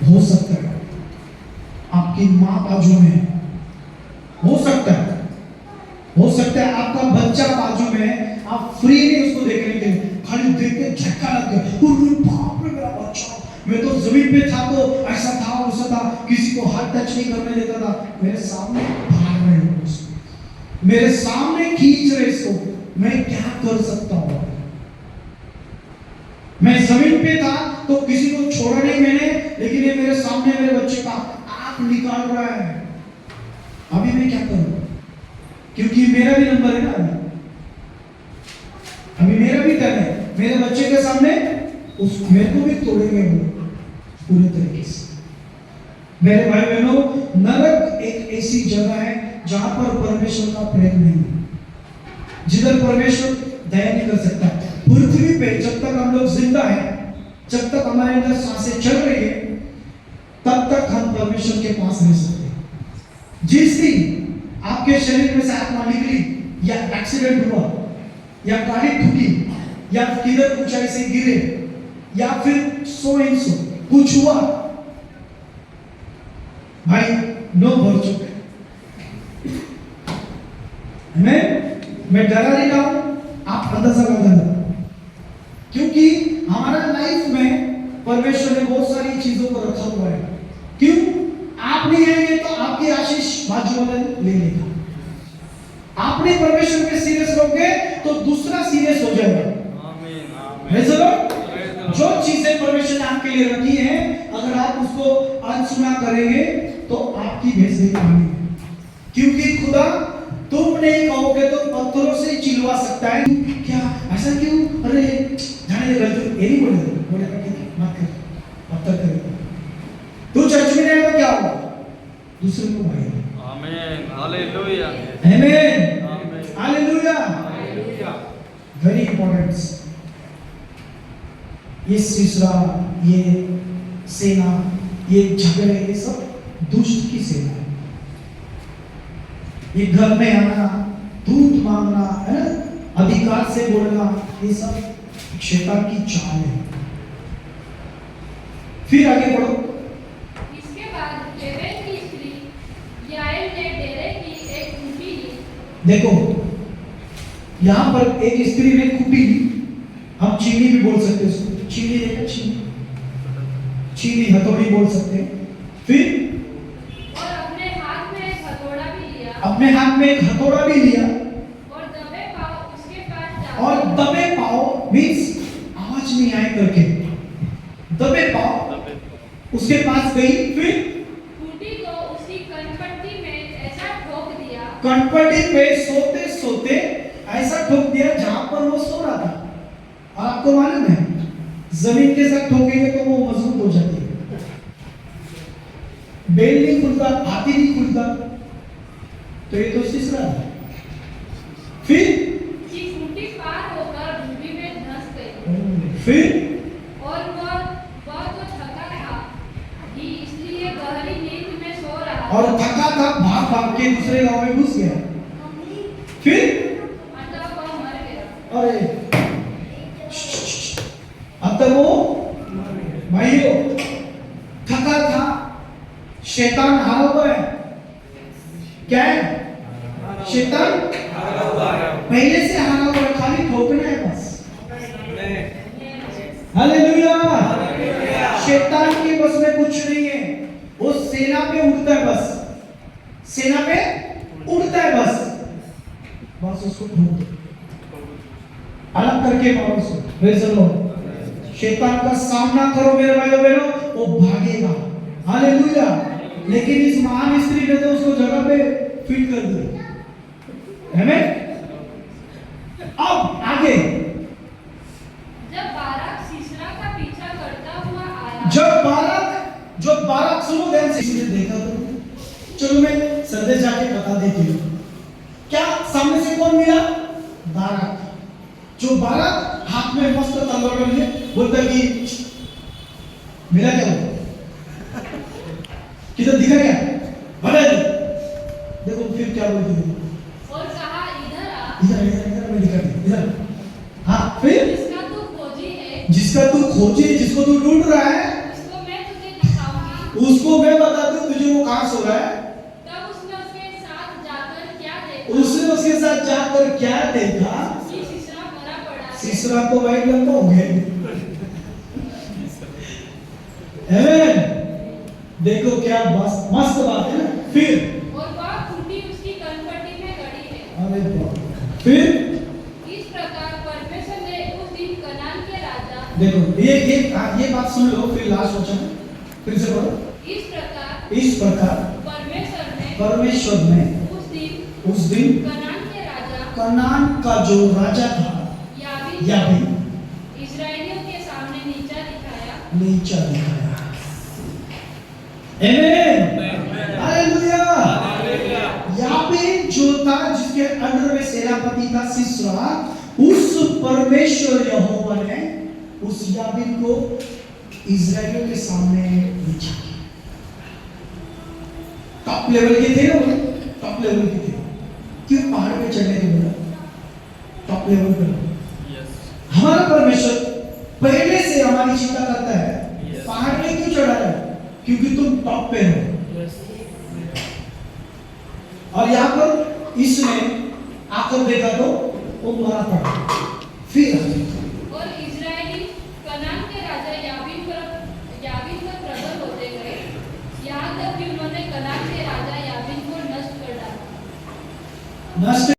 हो सकता है आपकी माँ बाजू में, हो सकता है आपका बच्चा बाजू में, आप फ्री नहीं उसको देखने के लिए, खाली देख के झटका लग गया, बाप रे मेरा बच्चा, मैं तो जमीन पे था तो ऐसा था वैसा था, किसी को हाथ टच नहीं करने देता था, मेरे सामने भाग रहे हो, मेरे सामने खींच रहे इसको, मैं क्या कर सकता हूँ? मैं जमीन पे था तो किसी को छोड़ा नहीं मैंने, लेकिन ये मेरे सामने मेरे बच्चे का आंख निकाल रहा है, अभी मैं क्या करूं? क्योंकि मेरा भी नंबर है ना, अभी मेरा भी टर्न है, मेरे बच्चे के सामने उस मेरे को भी तोड़ेंगे वो पूरे तरीके से। मेरे भाई बहनों, नरक एक ऐसी जगह है जहां पर परमेश्वर का प्रेम नहीं है, जिधर परमेश्वर दया नहीं कर सकता। पृथ्वी पे जब तक हम लोग जिंदा हैं, जब तक हमारे अंदर सांसें चल रही है, तब तक हम परमेश्वर के पास रह सकते हैं। जिस दिन आपके शरीर में से आत्मा निकली, या एक्सीडेंट हुआ, या गाड़ी ठुकी, या किधर ऊंचाई से गिरे, या फिर सो कुछ हुआ, भाई नो भर चुके। मैं डरा नहीं रहा हूं, आप अंदाजा लगाना, क्योंकि हमारा लाइफ में परमेश्वर ने बहुत सारी चीजों को रखा हुआ है। क्यों? आप नहीं आएंगे तो आपकी आशीष बाजू वाला ले लेगा, आपने परमेश्वर पे सीरियस रहोगे तो दूसरा सीरियस हो जाएगा। जो चीजें परमेश्वर ने आपके लिए रखी है, अगर आप उसको अनसुना करेंगे तो आपकी भेजने पानी है, क्योंकि खुदा तुम नहीं कहोगे तो पत्थरों से चिल्वा सकता है। क्या ऐसा क्यों? अरे जाने दे, गलती ये नहीं बोलेगा ठीक है, मत कर, पत्थर करेगा। तू चर्च में आएगा क्या होगा? दूसरे को भाई। आमीन, हालेलुया, आमीन, हालेलुया, वेरी इंपॉर्टेंट। ये सिलसिला, ये सेना, ये झगड़े, ये सब दुष्ट की सेना है। ये घर में आना, दूध मांगना, है ना, अधिकार से बोलना, ये सब शैतान की चाल है। फिर आगे बढ़ो। इसके बाद लेबेन की स्त्री याएल ने डेरे की एक खूंटी ली। देखो यहाँ पर एक स्त्री ने खूंटी ली, हम चीनी भी बोल सकते हैं, चीनी देखा, चीनी हथौड़ी बोल सकते हैं। फिर अपने हाथ में एक हथौड़ा भी लिया, और दबे पांव उसके पास जाकर, और दबे पांव मींस आवाज नहीं आए करके, दबे पांव उसके पास गई। फिर खूंटी को उसकी कनपट्टी में ऐसा ठोक दिया, कनपट्टी पे सोते सोते ऐसा ठोक दिया जहां पर वो सो रहा था। और आपको मालूम है, जमीन के साथ ठोकेंगे तो वो मजबूत हो जाती है, बेल नहीं खुलता, हाथी नहीं खुलता, तो ये तो सिसरा है। फिर खूंटी पार होकर भूमि में धंस गई। फिर और वह तो थका था ही, इसलिए गहरी नींद में सो रहा, और थका था, भाग भाग के दूसरे गांव में घुस गया। फिर अतः वह मर गया। अरे अब तक वो भाइयों थका था, शैतान हारा हुआ है। क्या है? शैतान पहले से हारा हुआ है, खाली ठोकना है बस। हालेलुया, शैतान की बस में कुछ नहीं है, वो सेना पे उड़ता है बस, सेना पे उड़ता है बस उसको ठोक दो, अलग करके मारो उसको। Praise the Lord. शैतान का सामना करो मेरे भाइयों बहनों, वो भागेगा। हालेलुया। लेकिन इस महान स्त्री ने तो उसको जगह पे फिट कर दिया। आमीन। अब आगे, जब बाराक सीसरा का पीछा करता हुआ आया, जब बाराक सुनो ध्यान से, इसने देखा तो चलो मैं संदेश जाके बता देती हूँ। क्या सामने से कौन मिला? बाराक। जो बाराक हाथ में मस्त तलवार लिए बोलता कि मिला क्या वो? किधर दिखा क्या? बता दे। देखो फिर क्या बोलती है? और कहा इधर आ, इधर मैं दिखा दी, इधर। हाँ फिर जिसका तू खोजी है, जिसको तू ढूंढ रहा है, उसको मैं तुझे दिखाऊंगी। उसको मैं बताती हूँ तुझे वो कहाँ सो रहा है। तब उसने उसके साथ जाकर क्या देखा उसने उसके साथ जाकर क्या देखा, कि सीसरा मरा पड़ा है। सीसरा को वाइट लंबा हो गया। आमेन। देखो क्या मस्त मस्त बात है ना। फिर और वह खूंटी उसकी कनपटी में गड़ी है। अरे बाप, फिर इस प्रकार परमेश्वर ने उस दिन कनान के राजा, देखो ये बात सुन लो, फिर लास्ट वचन फिर से पढ़ो। इस प्रकार परमेश्वर ने उस दिन कनान के राजा कनान का जो राजा था याबीन इस्राएलियों के सामने नीचा दिखाया। आमेन, हालेलुया। याबीन जो था, जिसके अंडर में सेनापति था सीसरा, उस परमेश्वर यहोवा ने उस याबीन को इस्राएलियों के सामने नीचा किया। टॉप लेवल के थे ना वो, टॉप लेवल के थे। क्यों पहाड़ पे चढ़ने के बोला टॉप लेवल पर। हमारा परमेश्वर पहले से हमारी चिंता करता है। पहाड़ पे क्यों चढ़ा है? क्योंकि तुम टॉप पे हो। और यहाँ पर इसने आकर देखा तो वो मरा पड़ा। फिर और इजरायली कनान के राजा याबीन पर प्रबल होते गए, यहाँ तक कि उन्होंने कनान के राजा याबीन को नष्ट कर डाला। नष्ट